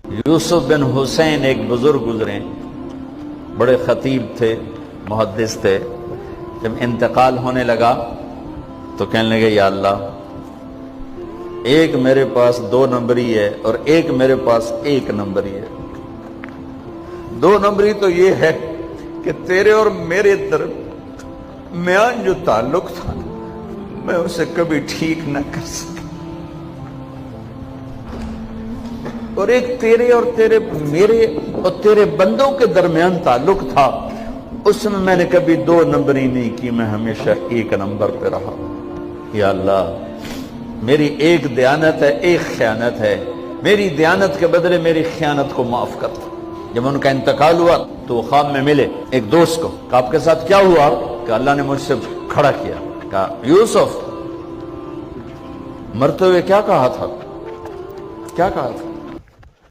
यूसुफ बिन हुसैन एक बुजुर्ग गुजरे, बड़े खतीब थे, मुहद्दिस थे। जब इंतकाल होने लगा तो कहने लगे, या अल्लाह, एक मेरे पास 2 नंबरी है और एक मेरे पास 1 नंबरी है। 2 नंबरी तो ये है कि तेरे और मेरे दरमियान जो ताल्लुक था मैं उसे कभी ठीक न कर सका, और एक तेरे और मेरे और तेरे बंदों के दरमियान ताल्लुक था, उसमें मैंने कभी 2 नंबरी नहीं की, मैं हमेशा 1 नंबर पे रहा। या अल्लाह, मेरी एक दयानत है, एक खयानत है, मेरी दयानत के बदले मेरी खयानत को माफ कर। जब उनका इंतकाल हुआ तो वो ख्वाब में मिले एक दोस्त को। कहा, आपके साथ क्या हुआ? कि अल्लाह ने मुझसे खड़ा किया। कहा, यूसुफ, मरते हुए क्या कहा था? क्या कहा था?